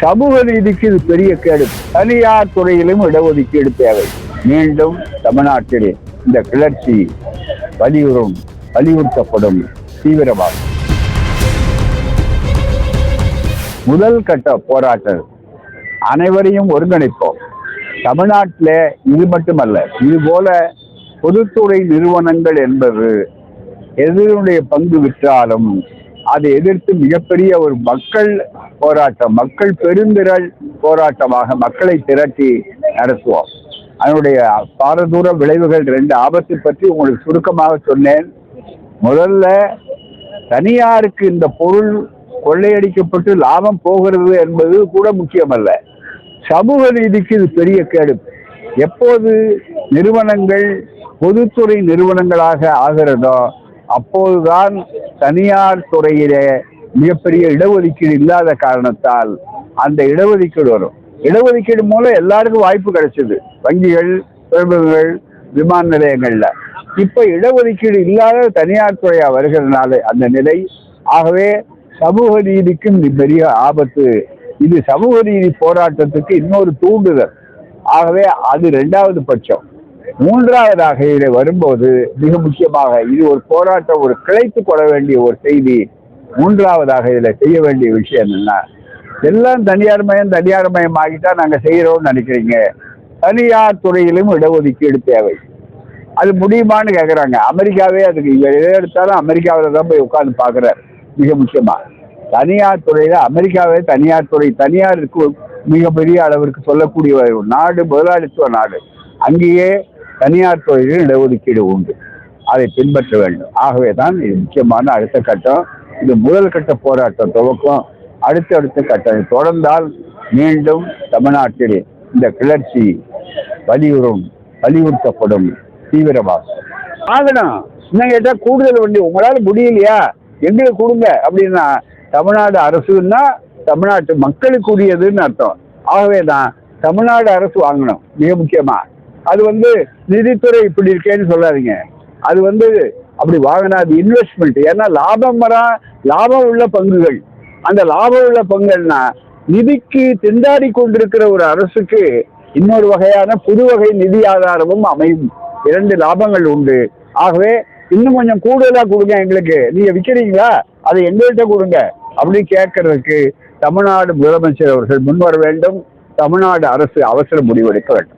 சமூக நீதிக்கு இது பெரிய கேடு. தனியார் துறையிலும் இடஒதுக்கீடு தேவை. மீண்டும் தமிழ்நாட்டில் இந்த கிளர்ச்சி வலியுறுத்தப்படும் தீவிரமாக. முதல் கட்ட போராட்டம் அனைவரையும் ஒருங்கிணைப்போம். தமிழ்நாட்டில் இது மட்டுமல்ல, இது போல பொதுத்துறை நிறுவனங்கள் என்பது எதனுடைய பங்கு விற்றாலும் அதை எதிர்த்து மிகப்பெரிய ஒரு மக்கள் போராட்டம், மக்கள் பெருந்திரள் போராட்டமாக மக்களை திரட்டி நடத்துவோம். அதனுடைய பாரதூர விளைவுகள் 2 ஆபத்து பற்றி உங்களுக்கு சுருக்கமாக சொன்னேன். முதல்ல, தனியாருக்கு இந்த பொருள் கொள்ளையடிக்கப்பட்டு லாபம் போகிறது என்பது கூட முக்கியமல்ல. சமூக நீதிக்கு இது பெரிய கேடு. எப்போது நிறுவனங்கள் பொதுத்துறை நிறுவனங்களாக ஆகிறதோ அப்போதுதான் தனியார் துறையிலே மிகப்பெரிய இடஒதுக்கீடு இல்லாத காரணத்தால் அந்த இடஒதுக்கீடு வரும். இடஒதுக்கீடு மூலம் எல்லாருக்கும் வாய்ப்பு கிடைச்சது, வங்கிகள், துறைமுகங்கள், விமான நிலையங்கள்ல. இப்ப இடஒதுக்கீடு இல்லாத தனியார் துறையா வருகிறதுனால அந்த நிலை. ஆகவே சமூக நீதிக்கும் பெரிய ஆபத்து. இது சமூக நீதி போராட்டத்துக்கு இன்னொரு தூண்டுதல். ஆகவே அது 2வது பட்சம். 3வதாக இதில் வரும்போது மிக முக்கியமாக இது ஒரு போராட்டம், ஒரு கிளைத்து கொள்ள வேண்டிய ஒரு செய்தி. 3வதாக இதில் செய்ய வேண்டிய விஷயம் என்னன்னா, எல்லாம் தனியார் மயம் ஆகிட்டா நாங்க செய்யறோம்னு நினைக்கிறீங்க. தனியார் துறையிலும் இடஒதுக்கீடு தேவை. அது முடியுமான்னு கேட்குறாங்க. அமெரிக்காவே அதுக்கு எதை எடுத்தாலும் அமெரிக்காவில் தான் போய் உட்கார்ந்து பார்க்குறாரு. மிக முக்கியமா தனியார் துறையில அமெரிக்காவே தனியாருக்கு மிகப்பெரிய அளவிற்கு சொல்லக்கூடிய ஒரு நாடு, முதலாளித்துவ நாடு. அங்கேயே தனியார் துறையில் இடஒதுக்கீடு உண்டு. அதை பின்பற்ற வேண்டும். ஆகவே தான் இது முக்கியமான அடுத்த கட்டம். இது முதல் கட்ட போராட்டம் துவக்கம். அடுத்த கட்டம் தொடர்ந்தால் மீண்டும் தமிழ்நாட்டில் இந்த கிளர்ச்சி வலியுறுத்தப்படும் தீவிரமாக. ஆகணும். இன்னும் கேட்டா கூடுதல் வண்டி உங்களால முடியலையா, எங்களுக்கு கொடுங்க அப்படின்னா தமிழ்நாடு அரசுன்னா தமிழ்நாட்டு மக்களுக்குரியதுன்னு அர்த்தம். ஆகவே தான் தமிழ்நாடு அரசு வாங்கணும். மிக முக்கியமா அது நிதித்துறை இப்படி இருக்கேன்னு சொல்லாதீங்க. அது அப்படி வாங்கினா அது இன்வெஸ்ட்மெண்ட். ஏன்னா லாபம் உள்ள பங்குகள். அந்த லாபம் உள்ள பங்குகள்னா நிதிக்கு திண்டாடி கொண்டிருக்கிற ஒரு அரசுக்கு இன்னொரு வகையான புது வகை நிதி ஆதாரமும் அமையும். 2 லாபங்கள் உண்டு. ஆகவே இன்னும் கொஞ்சம் கூடுதலா கொடுங்க எங்களுக்கு, நீங்க விற்கிறீங்களா அதை எங்கள்கிட்ட கொடுங்க அப்படின்னு கேட்கறதுக்கு தமிழ்நாடு முதலமைச்சர் அவர்கள் முன்வர வேண்டும். தமிழ்நாடு அரசு அவசர முடிவெடுக்க வேண்டும்.